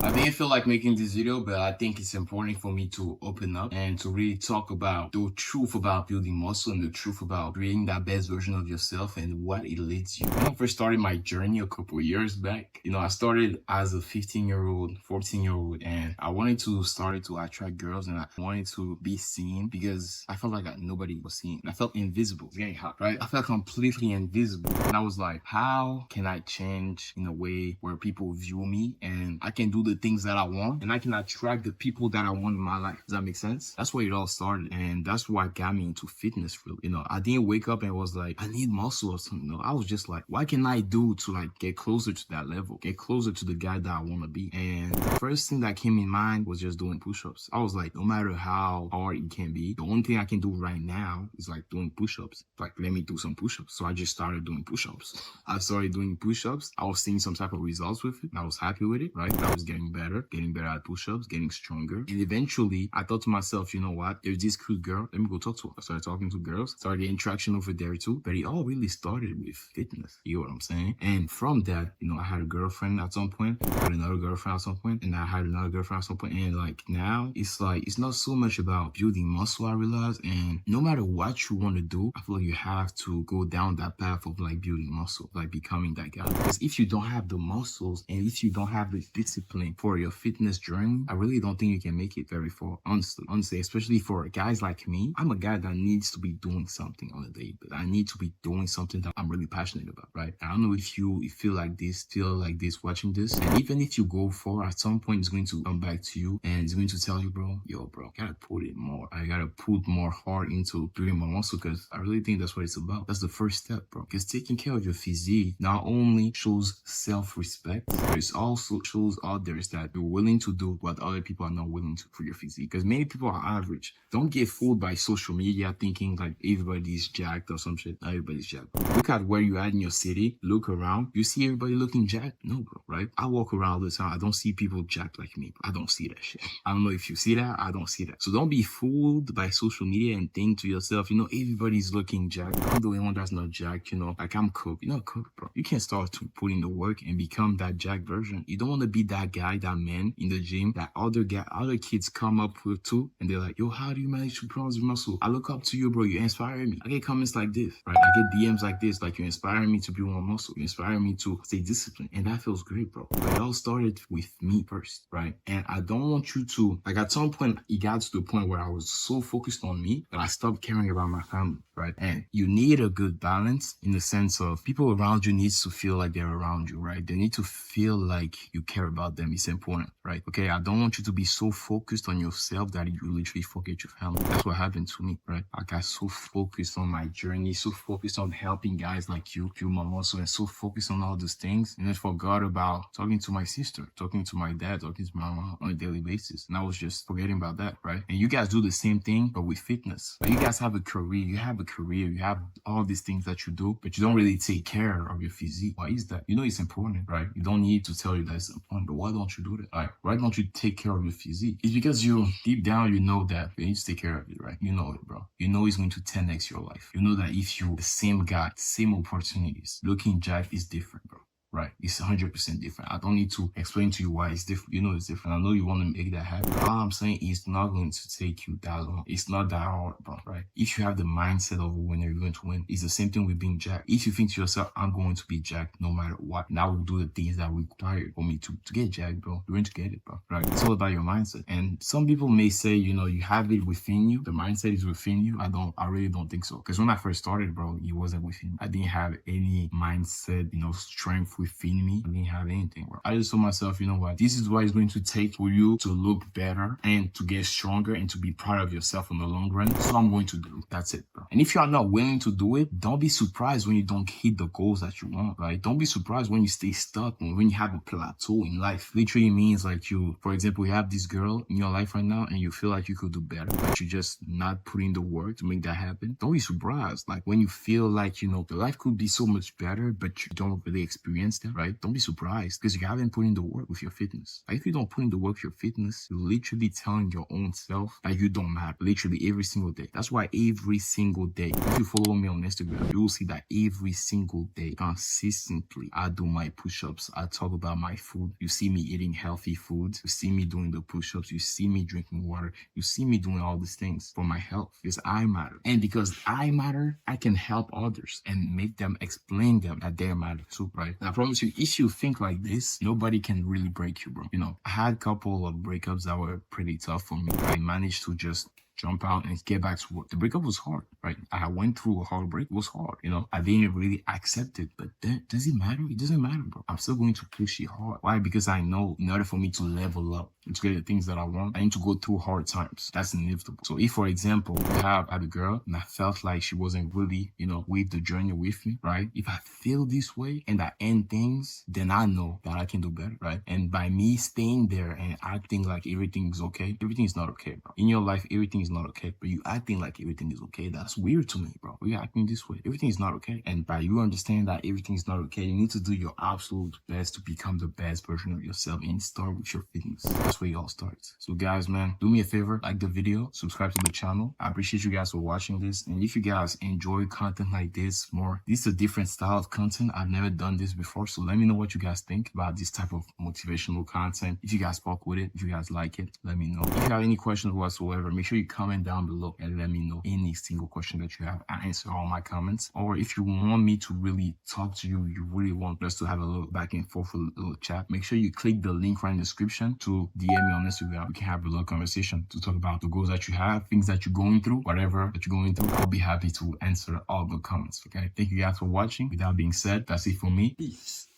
I didn't feel like making this video, but I think it's important for me to open up and to really talk about the truth about building muscle and the truth about creating that best version of yourself and what it leads you. When I first started my journey a couple of years back, I started as a 15-year-old, 14-year-old, and I wanted to start to attract girls and I wanted to be seen because I felt like nobody was seen. I felt invisible. It's getting hot, right? I felt completely invisible. And I was like, how can I change in a way where people view me and I can do the things that I want and I can attract the people that I want in my life? Does that make sense? That's where it all started. And that's what got me into fitness, really. I didn't wake up and was like, I need muscle or something. I was just like, what can I do to like get closer to that level, get closer to the guy that I want to be? And the first thing that came in mind was just doing push-ups. I was like, no matter how hard it can be, the only thing I can do right now is like doing push-ups. Like, let me do some push-ups. So I just started doing push-ups. I started doing push-ups. I was seeing some type of results with it. I was happy with it, right? I was getting better at push-ups, getting stronger. And eventually I thought to myself, you know what? There's this cute girl. Let me go talk to her. I started talking to girls, started getting traction over there too. But it all really started with fitness. You know what I'm saying? And from that, I had a girlfriend at some point, I had another girlfriend at some point, and I had another girlfriend at some point. And like now, it's like, it's not so much about building muscle, I realize. And no matter what you want to do, I feel like you have to go down that path of like building muscle, like becoming that guy. Because if you don't have the muscles and if you don't have the discipline for your fitness journey, I really don't think you can make it very far, honestly, especially for guys like me. I'm a guy that needs to be doing something on a day, but I need to be doing something that I'm really passionate about, right? I don't know if you feel like this watching this, and even if you go for, at some point it's going to come back to you and it's going to tell you, bro, gotta put it more. I gotta put more heart into building my muscle, because I really think that's what it's about. That's the first step, bro. Because taking care of your physique not only shows self-respect, but it also shows others that you're willing to do what other people are not willing to for your physique. Because many people are average. Don't get fooled by social media thinking like everybody's jacked or some shit. Not everybody's jacked. Look at where you're at in your city. Look around. You see everybody looking jacked? No, bro, right? I walk around all the time. I don't see people jacked like me. I don't see that shit. I don't know if you see that. I don't see that. So don't be fooled by social media and think to yourself, everybody's looking jacked. I'm the only one that's not jacked, like I'm cooked. You're not cooked, bro. You can't start to put in the work and become that jacked version. You don't want to be that guy, that man in the gym that other kids come up with too, and they're like, yo, how do you manage to put on muscle? I look up to you, bro. You inspire me. I get comments like this, right? I get DMs like this, like, you inspire me to build more muscle. You inspire me to stay disciplined. And that feels great, bro. But it all started with me first, right? And I don't want you to, like, at some point, it got to the point where I was so focused on me that I stopped caring about my family, right? And you need a good balance in the sense of people around you needs to feel like they're around you, right? They need to feel like you care about them. It's important, right? Okay, I don't want you to be so focused on yourself that you literally forget your family. That's what happened to me, right? I got so focused on my journey, so focused on helping guys like you build my muscle, and so focused on all those things, and then forgot about talking to my sister, talking to my dad, talking to my mom on a daily basis. And I was just forgetting about that, right? And you guys do the same thing, but with fitness. Like, you guys have a career, you have all these things that you do, but you don't really take care of your physique. Why is that? It's important, right? You don't need to tell you that it's important, but why don't you do that? Like, why don't you take care of your physique? It's because deep down, you know that you need to take care of it, right? You know it, bro. You know it's going to 10x your life. You know that if you're the same guy, same opportunities, looking jacked is different, bro. Right? It's 100% different. I don't need to explain to you why it's different. You know it's different. I know you want to make that happen. All I'm saying is, it's not going to take you that long. It's not that hard, bro. Right? If you have the mindset of a winner, you're going to win. It's the same thing with being jacked. If you think to yourself, I'm going to be jacked no matter what, and I will do the things that require for me to get jacked, bro, you're going to get it, bro. Right? It's all about your mindset. And some people may say, you have it within you. The mindset is within you. I really don't think so. Because when I first started, bro, it wasn't within me. I didn't have any mindset, strength within me. I didn't have anything, bro. I just told myself, you know what? This is what it's going to take for you to look better and to get stronger and to be proud of yourself in the long run. So I'm going to do. That's it, bro. And if you are not willing to do it, don't be surprised when you don't hit the goals that you want, right? Don't be surprised when you stay stuck, when you have a plateau in life. Literally means like for example, you have this girl in your life right now and you feel like you could do better, but you're just not putting the work to make that happen. Don't be surprised. Like, when you feel like, the life could be so much better, but you don't really experience against that, right? Don't be surprised because you haven't put in the work with your fitness. Like, if you don't put in the work with your fitness, you're literally telling your own self that you don't matter. Literally every single day. That's why every single day, if you follow me on Instagram, you will see that every single day, consistently, I do my push-ups. I talk about my food. You see me eating healthy food. You see me doing the push-ups. You see me drinking water. You see me doing all these things for my health because I matter. And because I matter, I can help others and make them explain them that they matter too, right? And I promise you, if you think like this, nobody can really break you, bro. You know, I had a couple of breakups that were pretty tough for me. I managed to just jump out and get back to work. The breakup was hard, right? I went through a heartbreak. It was hard, you know. I didn't really accept it, but does it matter? It doesn't matter, bro. I'm still going to push it hard. Why? Because I know in order for me to level up and to get the things that I want, I need to go through hard times. That's inevitable. So if, for example, I had a girl and I felt like she wasn't really, you know, with the journey with me, right? If I feel this way and I end things, then I know that I can do better, right? And by me staying there and acting like everything is okay, everything is not okay, bro. In your life, everything is not okay, but you acting like everything is okay. That's weird to me, bro. We're acting this way. Everything is not okay. And by you understanding that everything is not okay, you need to do your absolute best to become the best version of yourself and start with your fitness. That's where it all starts. So guys, man, do me a favor, like the video, subscribe to the channel. I appreciate you guys for watching this. And if you guys enjoy content like this more, this is a different style of content. I've never done this before. So let me know what you guys think about this type of motivational content. If you guys fuck with it, if you guys like it, let me know. If you have any questions whatsoever, make sure you comment down below and let me know any single question that you have. I answer all my comments. Or if you want me to really talk to you, you really want us to have a little back and forth, a little chat, make sure you click the link right in the description to DM me on Instagram. We can have a little conversation to talk about the goals that you have, things that you're going through, whatever that you're going through. I'll be happy to answer all the comments. Okay. Thank you guys for watching. With that being said, that's it for me. Peace.